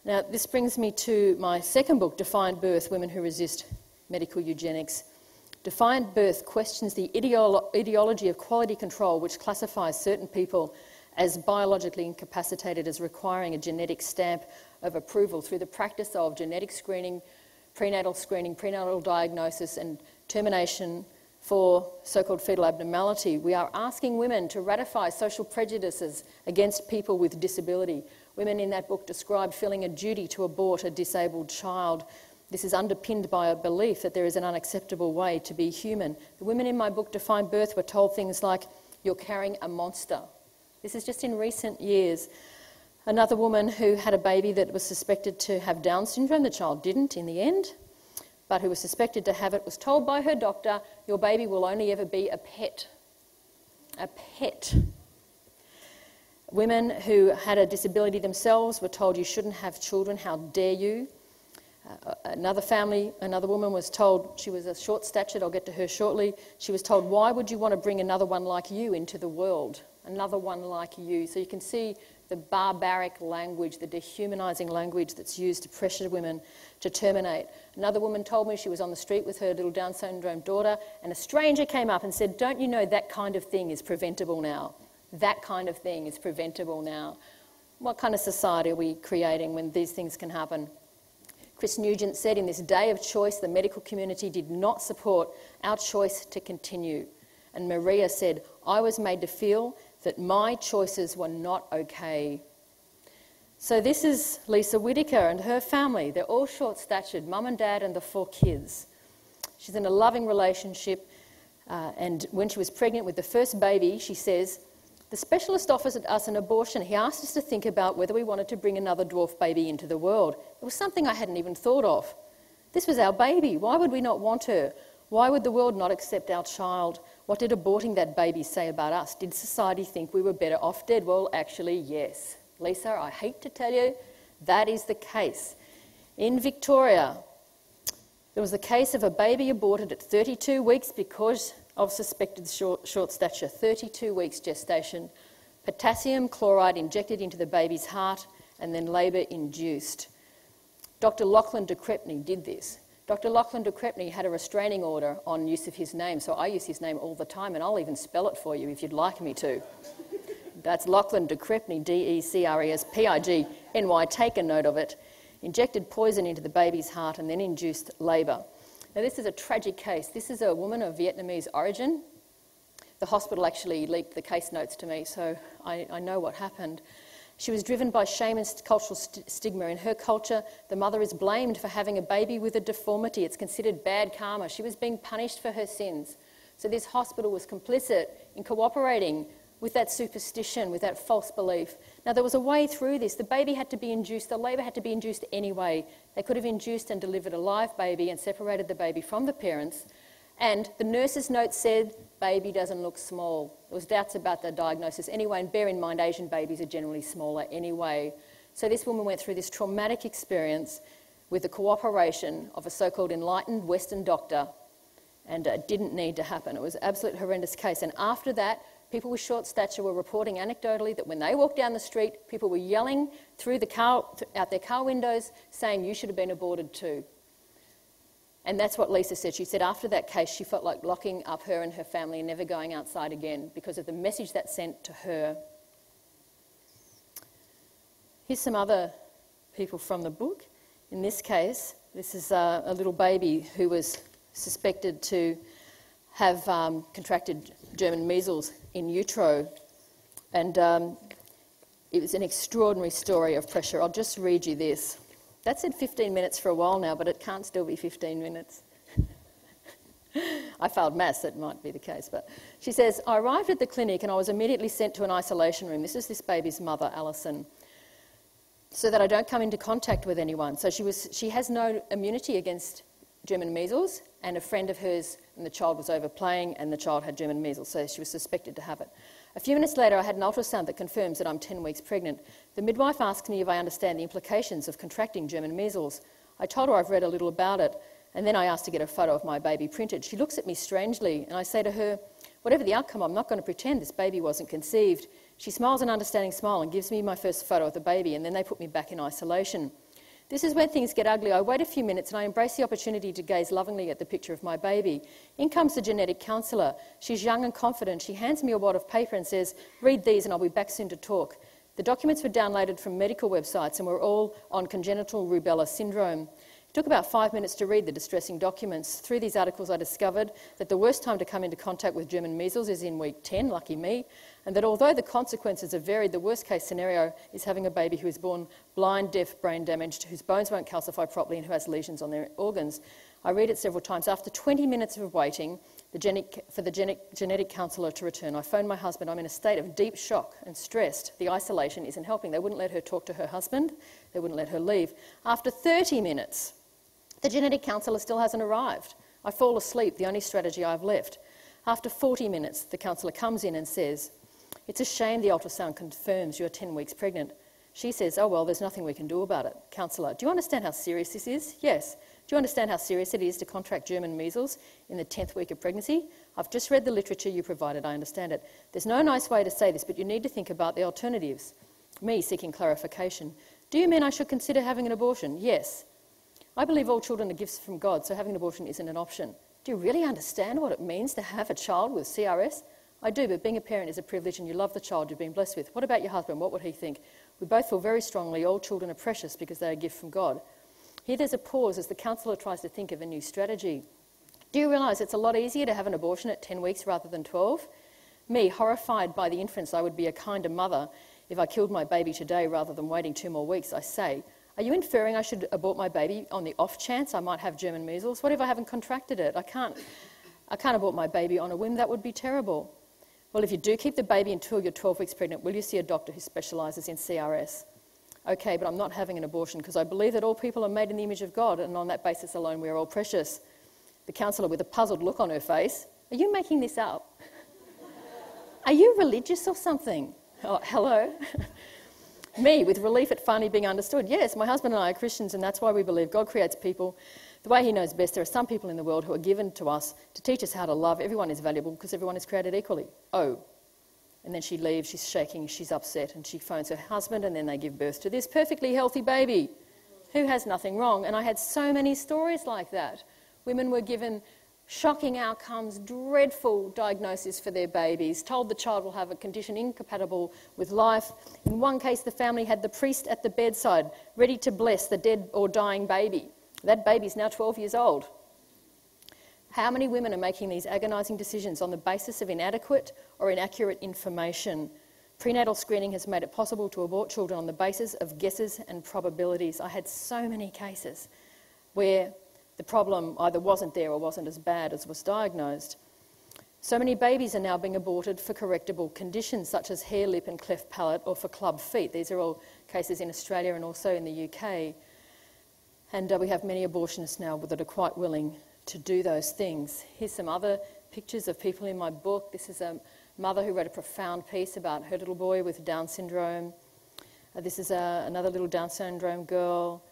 Now, this brings me to my second book, Defiant Birth, Women Who Resist Medical Eugenics. Defiant Birth questions the ideology of quality control, which classifies certain people as biologically incapacitated as requiring a genetic stamp of approval through the practice of genetic screening, prenatal diagnosis and termination for so-called fetal abnormality. We are asking women to ratify social prejudices against people with disability. Women in that book described feeling a duty to abort a disabled child. This is underpinned by a belief that there is an unacceptable way to be human. The women in my book, Defiant Birth, were told things like, "You're carrying a monster." This is just in recent years. Another woman who had a baby that was suspected to have Down syndrome, the child didn't in the end, but who was suspected to have it, was told by her doctor, "Your baby will only ever be a pet." A pet. Women who had a disability themselves were told, "You shouldn't have children, how dare you?" Another woman was told, she was a short-statured, I'll get to her shortly, she was told, "Why would you want to bring another one like you into the world? Another one like you." So you can see the barbaric language, the dehumanising language that's used to pressure women to terminate. Another woman told me she was on the street with her little Down syndrome daughter and a stranger came up and said, "Don't you know that kind of thing is preventable now? That kind of thing is preventable now." What kind of society are we creating when these things can happen? Chris Nugent said, "In this day of choice, the medical community did not support our choice to continue." And Maria said, "I was made to feel that my choices were not okay." So this is Lisa Whitaker and her family. They're all short-statured, mum and dad and the 4 kids. She's in a loving relationship, and when she was pregnant with the first baby, she says, "The specialist offered us an abortion. He asked us to think about whether we wanted to bring another dwarf baby into the world. It was something I hadn't even thought of. This was our baby. Why would we not want her? Why would the world not accept our child? What did aborting that baby say about us? Did society think we were better off dead?" Well, actually, yes. Lisa, I hate to tell you, that is the case. In Victoria, there was the case of a baby aborted at 32 weeks because of suspected short stature, 32 weeks gestation, potassium chloride injected into the baby's heart, and then labour induced. Dr. Lachlan de Crepney did this. Dr. Lachlan de Crepney had a restraining order on use of his name, so I use his name all the time, and I'll even spell it for you if you'd like me to. That's Lachlan de Crepney, D-E-C-R-E-S-P-I-G-N-Y. Take a note of it. Injected poison into the baby's heart and then induced labour. Now, this is a tragic case. This is a woman of Vietnamese origin. The hospital actually leaked the case notes to me, so I know what happened. She was driven by shame and cultural stigma. In her culture, the mother is blamed for having a baby with a deformity. It's considered bad karma. She was being punished for her sins. So this hospital was complicit in cooperating with that superstition, with that false belief. Now, there was a way through this. The baby had to be induced, the labour had to be induced anyway. They could have induced and delivered a live baby and separated the baby from the parents. And the nurse's note said, "Baby doesn't look small." There was doubts about the diagnosis anyway, and bear in mind, Asian babies are generally smaller anyway. So this woman went through this traumatic experience with the cooperation of a so-called enlightened Western doctor, and it didn't need to happen. It was an absolute horrendous case. And after that, people with short stature were reporting anecdotally that when they walked down the street, people were yelling through the car, out their car windows, saying, "You should have been aborted too." And that's what Lisa said. She said after that case, she felt like locking up her and her family and never going outside again because of the message that sent to her. Here's some other people from the book. In this case, this is a little baby who was suspected to have contracted German measles in utero. And it was an extraordinary story of pressure. I'll just read you this. That said 15 minutes for a while now, but it can't still be 15 minutes. I failed maths, that might be the case. But she says, "I arrived at the clinic and I was immediately sent to an isolation room." This is this baby's mother, Alison. "So that I don't come into contact with anyone." So she has no immunity against German measles, and a friend of hers and the child was overplaying and the child had German measles, so she was suspected to have it. "A few minutes later, I had an ultrasound that confirms that I'm 10 weeks pregnant. The midwife asks me if I understand the implications of contracting German measles. I told her I've read a little about it, and then I asked to get a photo of my baby printed. She looks at me strangely, and I say to her, whatever the outcome, I'm not going to pretend this baby wasn't conceived. She smiles an understanding smile and gives me my first photo of the baby, and then they put me back in isolation. This is where things get ugly. I wait a few minutes and I embrace the opportunity to gaze lovingly at the picture of my baby. In comes the genetic counsellor. She's young and confident. She hands me a wad of paper and says, "Read these and I'll be back soon to talk." The documents were downloaded from medical websites and were all on congenital rubella syndrome. It took about 5 minutes to read the distressing documents. Through these articles I discovered that the worst time to come into contact with German measles is in week 10, lucky me, and that although the consequences are varied, the worst case scenario is having a baby who is born blind, deaf, brain damaged, whose bones won't calcify properly and who has lesions on their organs. I read it several times. After 20 minutes of waiting for the genetic counsellor to return, I phoned my husband. I'm in a state of deep shock and stressed. The isolation isn't helping. They wouldn't let her talk to her husband. They wouldn't let her leave. After 30 minutes, the genetic counsellor still hasn't arrived. I fall asleep, the only strategy I've left. After 40 minutes, the counsellor comes in and says, "It's a shame the ultrasound confirms you're 10 weeks pregnant." She says, "Oh, well, there's nothing we can do about it." Counsellor, "Do you understand how serious this is?" "Yes." "Do you understand how serious it is to contract German measles in the 10th week of pregnancy?" "I've just read the literature you provided, I understand it. There's no nice way to say this, but you need to think about the alternatives." Me seeking clarification. "Do you mean I should consider having an abortion?" "Yes. I believe all children are gifts from God, so having an abortion isn't an option." "Do you really understand what it means to have a child with CRS?" "I do, but being a parent is a privilege and you love the child you've been blessed with. What about your husband? What would he think?" "We both feel very strongly all children are precious because they are a gift from God." Here there's a pause as the counsellor tries to think of a new strategy. "Do you realise it's a lot easier to have an abortion at 10 weeks rather than 12? Me, horrified by the inference I would be a kinder mother if I killed my baby today rather than waiting 2 more weeks, I say, "Are you inferring I should abort my baby on the off chance I might have German measles? What if I haven't contracted it? I can't abort my baby on a whim. That would be terrible." "Well, if you do keep the baby until you're 12 weeks pregnant, will you see a doctor who specialises in CRS?" "Okay, but I'm not having an abortion because I believe that all people are made in the image of God and on that basis alone we are all precious." The counsellor, with a puzzled look on her face, "Are you making this up? Are you religious or something?" "Oh, hello." Me, with relief at finally being understood. "Yes, my husband and I are Christians and that's why we believe God creates people the way he knows best. There are some people in the world who are given to us to teach us how to love. Everyone is valuable because everyone is created equally." "Oh." And then she leaves, she's shaking, she's upset, and she phones her husband and then they give birth to this perfectly healthy baby who has nothing wrong. And I had so many stories like that. Women were given shocking outcomes, dreadful diagnoses for their babies, told the child will have a condition incompatible with life. In one case, the family had the priest at the bedside, ready to bless the dead or dying baby. That baby's now 12 years old. How many women are making these agonising decisions on the basis of inadequate or inaccurate information? Prenatal screening has made it possible to abort children on the basis of guesses and probabilities. I had so many cases where the problem either wasn't there or wasn't as bad as was diagnosed. So many babies are now being aborted for correctable conditions such as hair, lip and cleft palate or for club feet. These are all cases in Australia and also in the UK. And we have many abortionists now that are quite willing to do those things. Here's some other pictures of people in my book. This is a mother who wrote a profound piece about her little boy with Down syndrome. This is another little Down syndrome girl,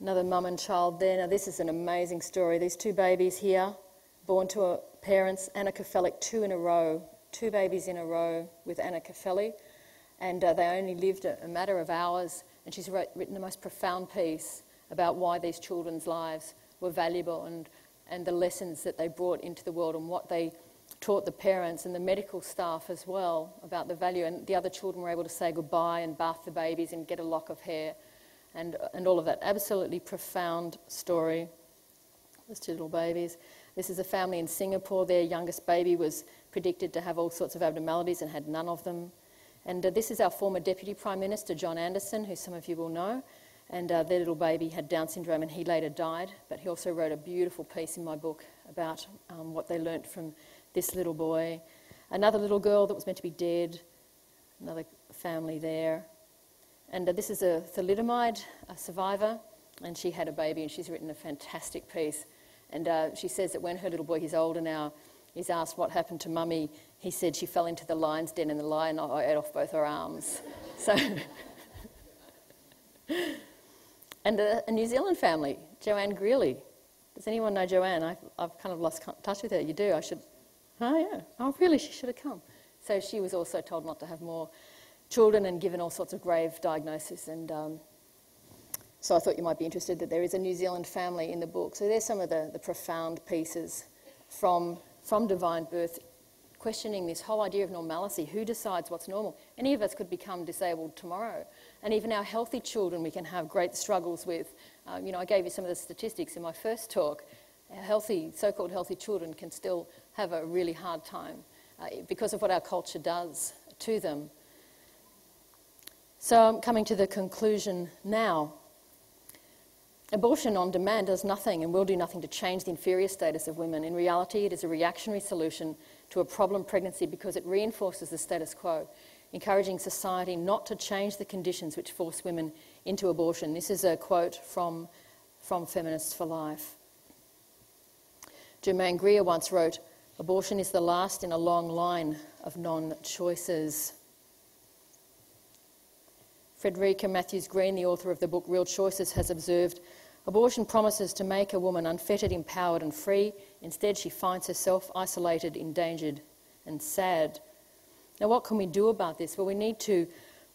another mum and child there. Now this is an amazing story. These 2 babies here, born to parents, anencephalic 2 in a row, 2 babies in a row with anencephaly, and they only lived a matter of hours, and she's written the most profound piece about why these children's lives were valuable and the lessons that they brought into the world and what they taught the parents and the medical staff as well about the value. And the other children were able to say goodbye and bath the babies and get a lock of hair and all of that. Absolutely profound story. Those 2 little babies. This is a family in Singapore. Their youngest baby was predicted to have all sorts of abnormalities and had none of them. And this is our former Deputy Prime Minister, John Anderson, who some of you will know. And their little baby had Down syndrome and he later died. But he also wrote a beautiful piece in my book about what they learnt from this little boy. Another little girl that was meant to be dead. Another family there. And this is a thalidomide survivor. And she had a baby and she's written a fantastic piece. And she says that when her little boy, he's older now, is asked what happened to mummy, he said she fell into the lion's den and the lion ate off both her arms. So... And a New Zealand family, Joanne Greeley. Does anyone know Joanne? I've kind of lost touch with her. You do? I should... Oh, yeah. Oh, really? She should have come. So she was also told not to have more children and given all sorts of grave diagnoses. And So I thought you might be interested that there is a New Zealand family in the book. So there's some of the profound pieces from Divine Birth, questioning this whole idea of normalcy. Who decides what's normal? Any of us could become disabled tomorrow. And even our healthy children we can have great struggles with. I gave you some of the statistics in my first talk. Our healthy, so-called healthy children can still have a really hard time because of what our culture does to them. So I'm coming to the conclusion now. Abortion on demand does nothing and will do nothing to change the inferior status of women. In reality, it is a reactionary solution to a problem pregnancy because it reinforces the status quo, encouraging society not to change the conditions which force women into abortion. This is a quote from Feminists for Life. Germaine Greer once wrote, "Abortion is the last in a long line of non-choices." Frederica Matthews Green, the author of the book Real Choices, has observed, "Abortion promises to make a woman unfettered, empowered and free. Instead, she finds herself isolated, endangered and sad." Now, what can we do about this? Well, we need to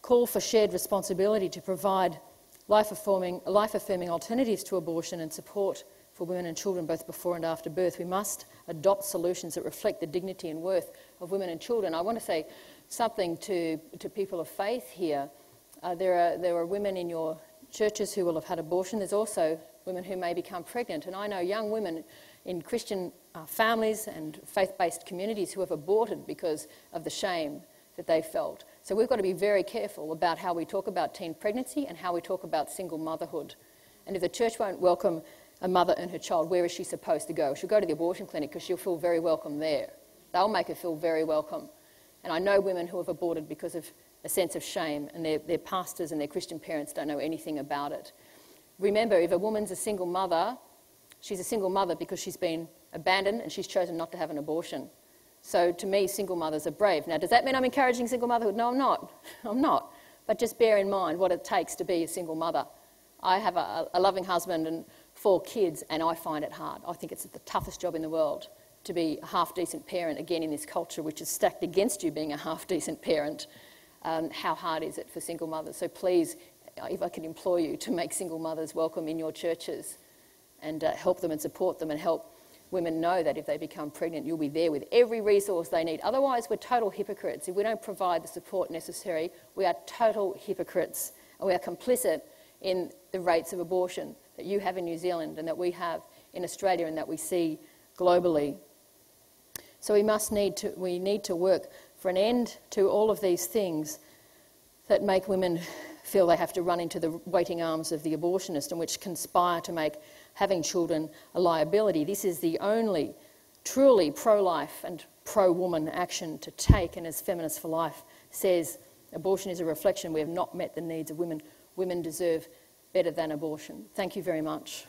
call for shared responsibility to provide life-affirming alternatives to abortion and support for women and children both before and after birth. We must adopt solutions that reflect the dignity and worth of women and children. I want to say something to people of faith here. There are women in your churches who will have had abortion. There's also women who may become pregnant. And I know young women in Christian families and faith-based communities who have aborted because of the shame that they felt. So we've got to be very careful about how we talk about teen pregnancy and how we talk about single motherhood. And if the church won't welcome a mother and her child, where is she supposed to go? She'll go to the abortion clinic because she'll feel very welcome there. They'll make her feel very welcome. And I know women who have aborted because of a sense of shame, and their pastors and their Christian parents don't know anything about it. Remember, if a woman's a single mother, she's a single mother because she's been abandoned and she's chosen not to have an abortion. So to me, single mothers are brave. Now, does that mean I'm encouraging single motherhood? No, I'm not. I'm not. But just bear in mind what it takes to be a single mother. I have a loving husband and 4 kids, and I find it hard. I think it's the toughest job in the world to be a half-decent parent, again, in this culture which is stacked against you being a half-decent parent. How hard is it for single mothers? So please, if I could implore you to make single mothers welcome in your churches and help them and support them and help women know that if they become pregnant, you'll be there with every resource they need. Otherwise, we're total hypocrites. If we don't provide the support necessary, we are total hypocrites and we are complicit in the rates of abortion that you have in New Zealand and that we have in Australia and that we see globally. So we need to work for an end to all of these things that make women feel they have to run into the waiting arms of the abortionist and which conspire to make having children a liability. This is the only truly pro-life and pro-woman action to take, and as Feminists for Life says, abortion is a reflection we have not met the needs of women. Women deserve better than abortion. Thank you very much.